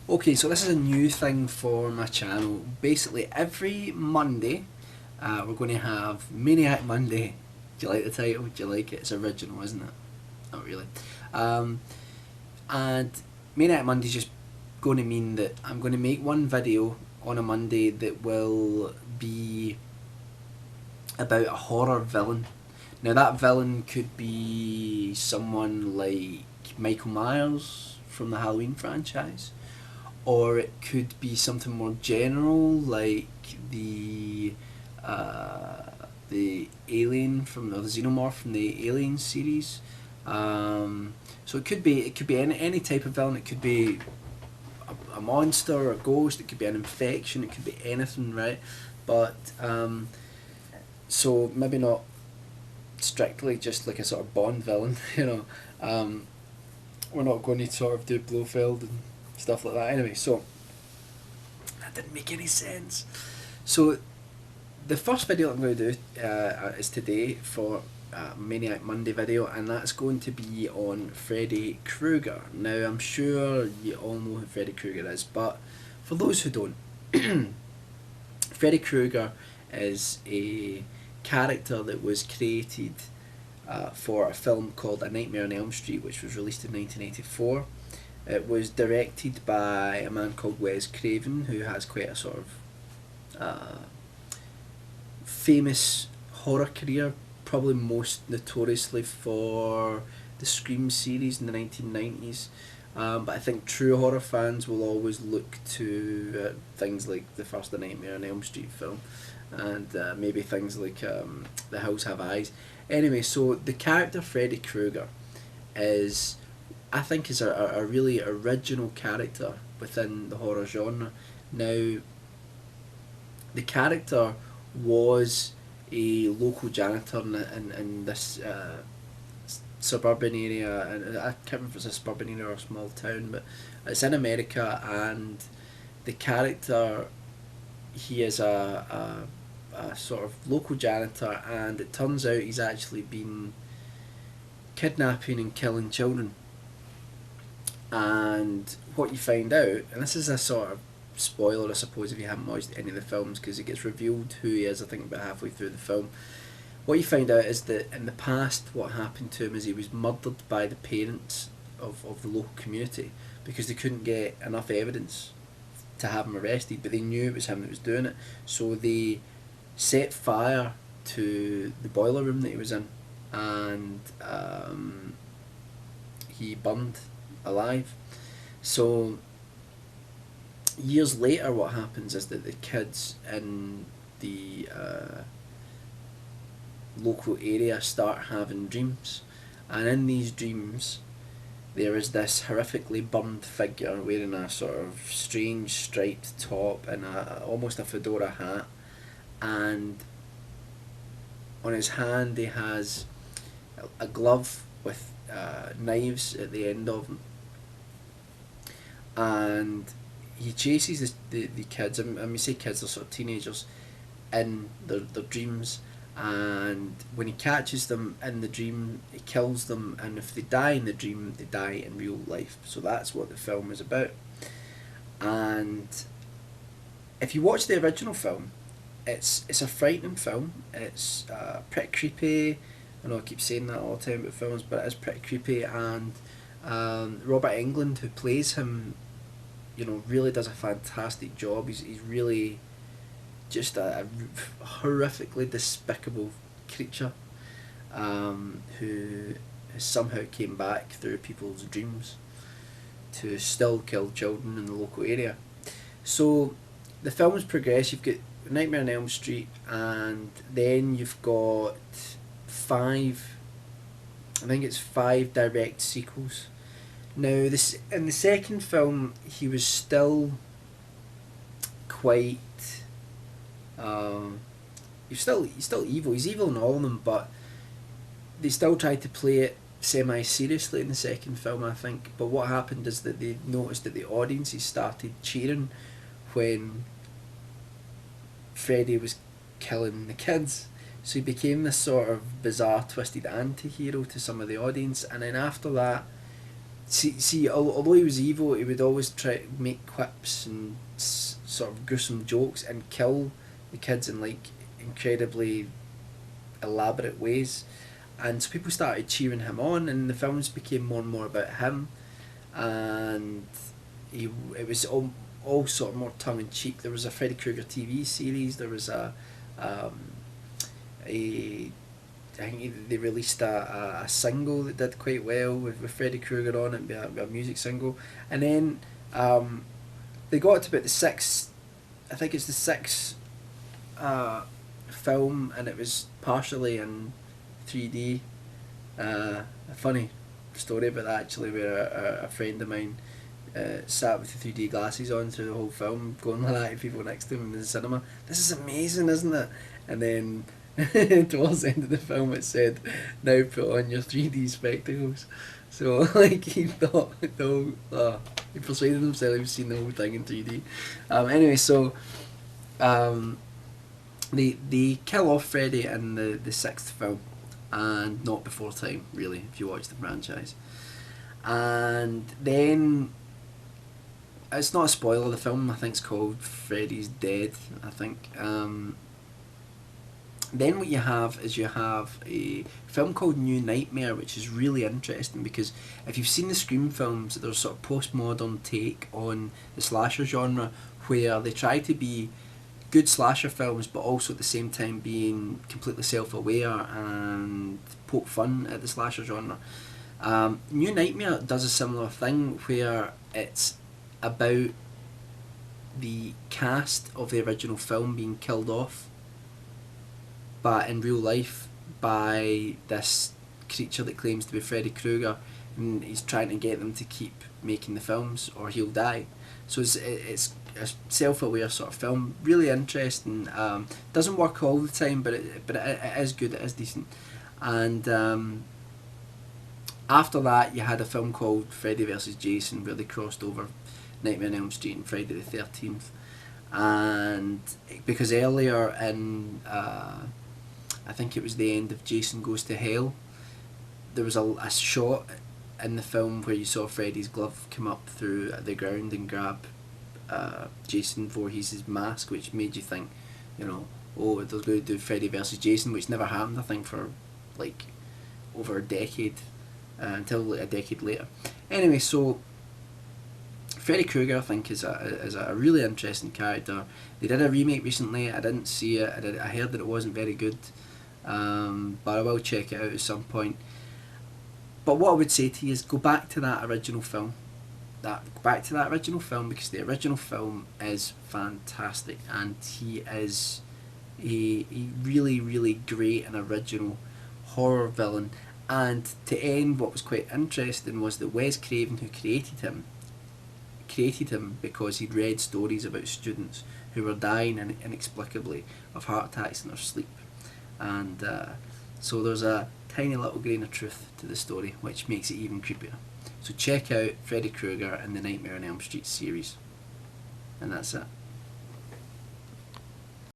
Okay, so this is a new thing for my channel. Basically, every Monday, we're going to have Maniac Monday. Do you like the title? Do you like it? It's original, isn't it? Not really. Um, and Maniac Monday is just going to mean that I'm going to make one video on a Monday that will be about a horror villain. Now, that villain could be someone like Michael Myers from the Halloween franchise, or it could be something more general like the uh, the alien from or the xenomorph from the Alien series. So it could be any type of villain. It could be a monster, a ghost. It could be an infection. It could be anything, right? But so maybe not strictly just like a sort of Bond villain, you know. Um, we're not going to sort of do Blofeld and stuff like that. Anyway, so that didn't make any sense. So the first video I'm going to do is today for Maniac Monday video, and that's going to be on Freddy Krueger. Now I'm sure you all know who Freddy Krueger is, but for those who don't, Freddy Krueger is a character that was created for a film called A Nightmare on Elm Street, which was released in 1984. It was directed by a man called Wes Craven, who has quite a sort of famous horror career, probably most notoriously for the Scream series in the 1990s. But I think true horror fans will always look to things like the first The Nightmare on Elm Street film, and maybe things like The Hills Have Eyes. Anyway, so the character Freddy Krueger is, I think, is a really original character within the horror genre. Now, the character was a local janitor in this suburban area, and I can't remember if it's a suburban area or a small town, but it's in America, and the character, he is a sort of local janitor, and it turns out he's actually been kidnapping and killing children. And what you find out, and this is a sort of spoiler, I suppose, if you haven't watched any of the films, because it gets revealed who he is, I think, about halfway through the film. What you find out is that in the past, what happened to him is he was murdered by the parents of the local community because they couldn't get enough evidence to have him arrested, but they knew it was him that was doing it. So they set fire to the boiler room that he was in, and he burned alive. So years later, what happens is that the kids in the local area start having dreams, and in these dreams, there is this horrifically burned figure wearing a sort of strange striped top and almost a fedora hat, and on his hand he has a glove with knives at the end of them, and he chases the kids, and we say kids, they're sort of teenagers, in their dreams, and when he catches them in the dream, he kills them, and if they die in the dream, they die in real life. So that's what the film is about. And if you watch the original film, it's a frightening film. It's pretty creepy. I know I keep saying that all the time about films, but it is pretty creepy, and Robert Englund, who plays him, really does a fantastic job. He's really just a horrifically despicable creature, who has somehow came back through people's dreams to still kill children in the local area. So the films progress. You've got Nightmare on Elm Street, and then you've got five. I think it's five direct sequels. Now, this in the second film, he was still quite. He's still evil. He's evil in all of them, but they still tried to play it semi-seriously in the second film, I think. But what happened is that they noticed that the audiences started cheering when Freddy was killing the kids. So he became this sort of bizarre, twisted anti-hero to some of the audience, and then after that, Although he was evil, he would always try to make quips and sort of gruesome jokes and kill the kids in like incredibly elaborate ways, and so people started cheering him on, and the films became more and more about him, and it was all sort of more tongue in cheek. There was a Freddy Krueger TV series. There was um, a I think they released a single that did quite well with Freddy Krueger on it, a music single, and then they got to about the sixth. I think it's the sixth film, and it was partially in 3D. A funny story about that actually, where a friend of mine sat with the 3D glasses on through the whole film, going like that to people next to him in the cinema. This is amazing, isn't it? And then towards the end of the film, it said, "Now put on your 3D spectacles." So like he thought, no, he persuaded himself he was seeing the whole thing in 3D. Anyway, so they kill off Freddy in the sixth film, and not before time, really, if you watch the franchise. And then it's not a spoiler. The film I think is called Freddy's Dead. I think. Then what you have is you have a film called New Nightmare, which is really interesting because if you've seen the Scream films, there's sort of postmodern take on the slasher genre where they try to be good slasher films but also at the same time being completely self-aware and poke fun at the slasher genre. New Nightmare does a similar thing where it's about the cast of the original film being killed off, but in real life by this creature that claims to be Freddy Krueger, and he's trying to get them to keep making the films or he'll die. So it's a self-aware sort of film, really interesting. Doesn't work all the time, but it is good, it is decent. And after that you had a film called Freddy vs Jason, where they crossed over Nightmare on Elm Street and Friday the 13th. And because earlier in I think it was the end of Jason Goes to Hell, there was a shot in the film where you saw Freddy's glove come up through the ground and grab Jason Voorhees' mask, which made you think, oh, they're going to do Freddy versus Jason, which never happened, I think, for like over a decade, until like a decade later. Anyway, so Freddy Krueger, I think, is a really interesting character. They did a remake recently. I didn't see it. I heard that it wasn't very good, but I will check it out at some point. But what I would say to you is go back to that original film. Go back to that original film, because the original film is fantastic, and he is a really, really great and original horror villain. And to end, what was quite interesting was that Wes Craven, who created him because he'd read stories about students who were dying inexplicably of heart attacks in their sleep. And so there's a tiny little grain of truth to the story, which makes it even creepier. So check out Freddy Krueger and the Nightmare on Elm Street series. And that's it.